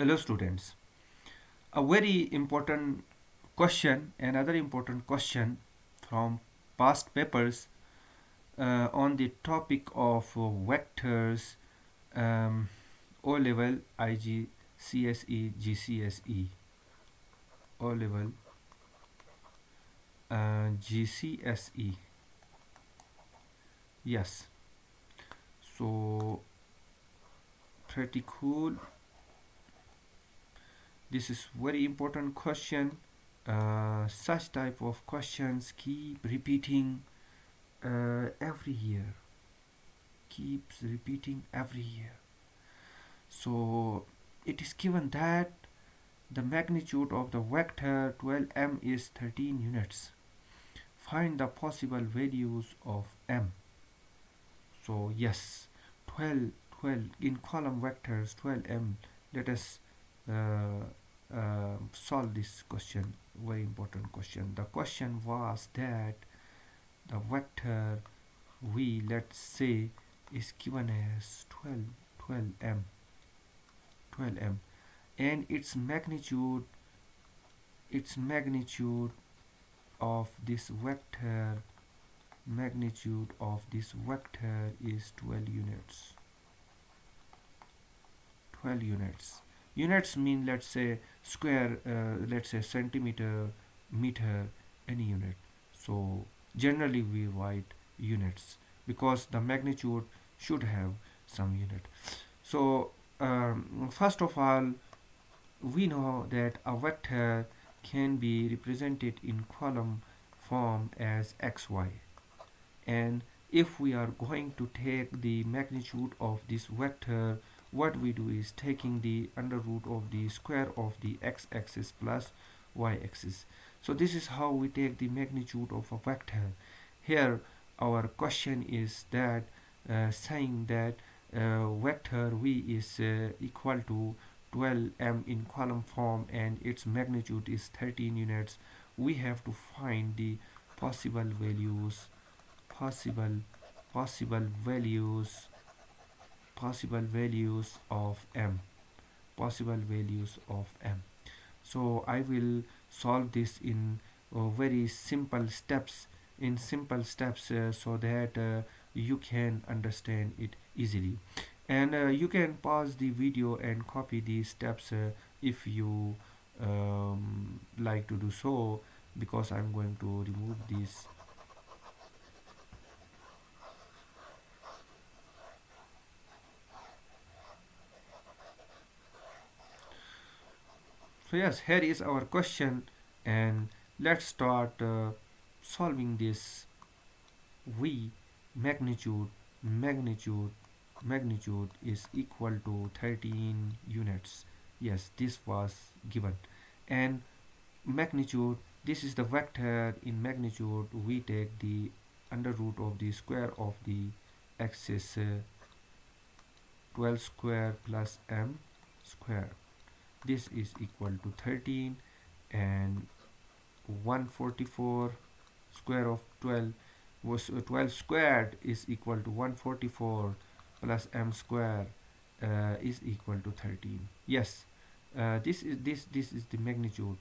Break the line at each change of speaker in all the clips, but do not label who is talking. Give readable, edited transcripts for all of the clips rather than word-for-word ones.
Hello students. A very important question, another important question from past papers on the topic of vectors, um, O level, IG, CSE, GCSE, O level, GCSE. Yes, so pretty cool. This is very important question. Such type of questions keep repeating every year, keeps repeating every year. So it is given that the magnitude of the vector 12m is 13 units. Find the possible values of m. So yes, 12, 12 in column vectors 12m. Let us uh, solve this question. Very important question. The question was that the vector v, let's say, is given as 12, 12m, 12m, and its magnitude of this vector, magnitude of this vector is 12 units. 12 units. Units mean, let's say, square, let's say centimeter, meter, any unit. So generally we write units because the magnitude should have some unit. So first of all, we know that a vector can be represented in column form as xy, and if we are going to take the magnitude of this vector, what we do is taking the under root of the square of the x-axis plus y-axis. So this is how we take the magnitude of a vector. Here our question is that saying that vector v is equal to 12m in column form and its magnitude is 13 units. We have to find the possible values, possible possible values, possible values of m, possible values of m. So I will solve this in very simple steps, so that you can understand it easily, and you can pause the video and copy these steps if you like to do so, because I'm going to remove this. So yes, here is our question, and let's start solving this. V magnitude magnitude magnitude is equal to 13 units. Yes, this was given, and magnitude, this is the vector. In magnitude we take the under root of the square of the axis 12 square plus m square. This is equal to 13, and 144 square of 12 was 12 squared is equal to 144 plus m square is equal to 13. Yes, this is the magnitude.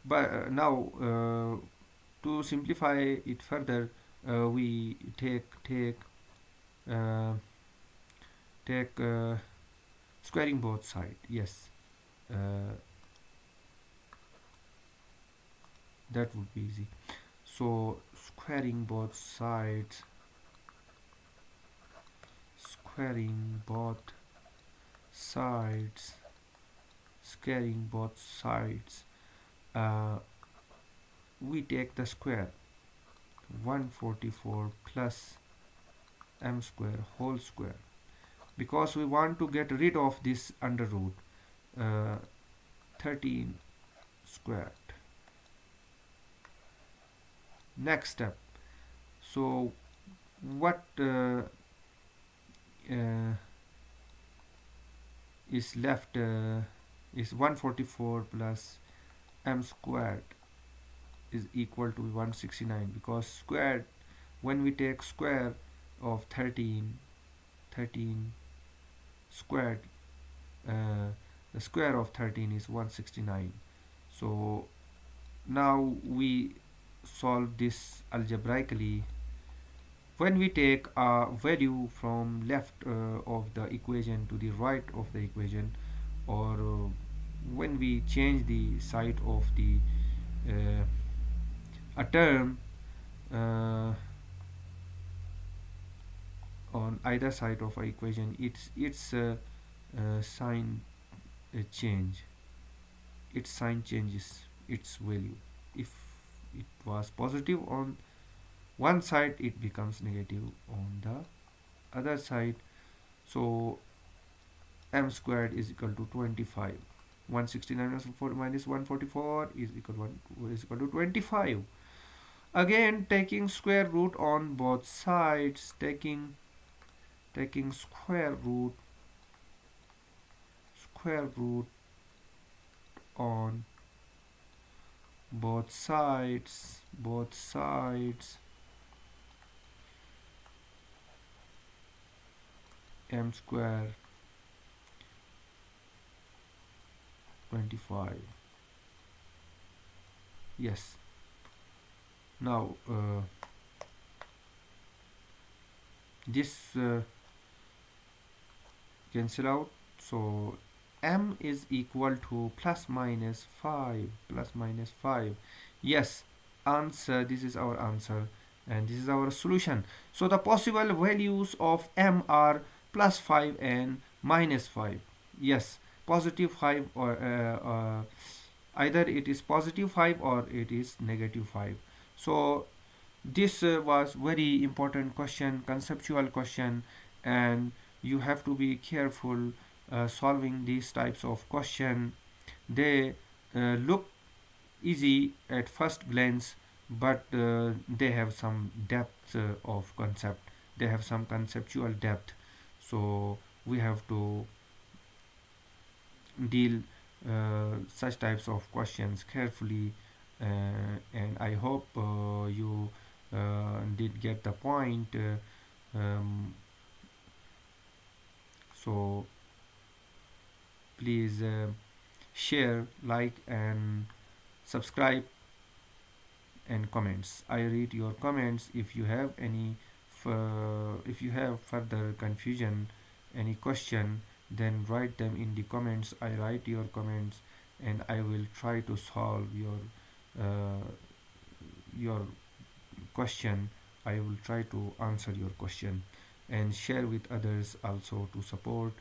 But now to simplify it further, we uh, take squaring both sides. Yes, uh, that would be easy. So squaring both sides, squaring both sides, squaring both sides. Uh, we take the square 144 plus m square whole square, because we want to get rid of this under root, uh, 13 squared. Next step. So what uh, is left is 144 plus m squared is equal to 169, because squared, when we take square of 13 squared, uh, The square of 13 is 169. So now we solve this algebraically. When we take a value from left of the equation to the right of the equation, or when we change the side of the uh, a term uh, on either side of a equation, its sign change its sign changes its value. If it was positive on one side, it becomes negative on the other side. So m squared is equal to 25. 169 minus 144 is equal to 25. Again, taking square root on both sides, taking square root on both sides, m square 25. Yes. Now this cancel out. So m is equal to plus minus 5. Yes, answer. This is our answer, and this is our solution. So the possible values of m are plus 5 and minus 5. Yes, positive 5, or either it is positive 5 or it is negative 5. So this was very important question, conceptual question, and you have to be careful solving these types of question. They look easy at first glance, but they have some depth of concept. They have some conceptual depth. So we have to deal such types of questions carefully, and I hope you did get the point. So please share, like, and subscribe, and comments. I read your comments. If you have any if you have further confusion, any question, then write them in the comments. I write your comments, and I will try to solve your question. I will try to answer your question and share with others also to support.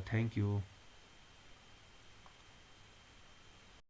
Thank you.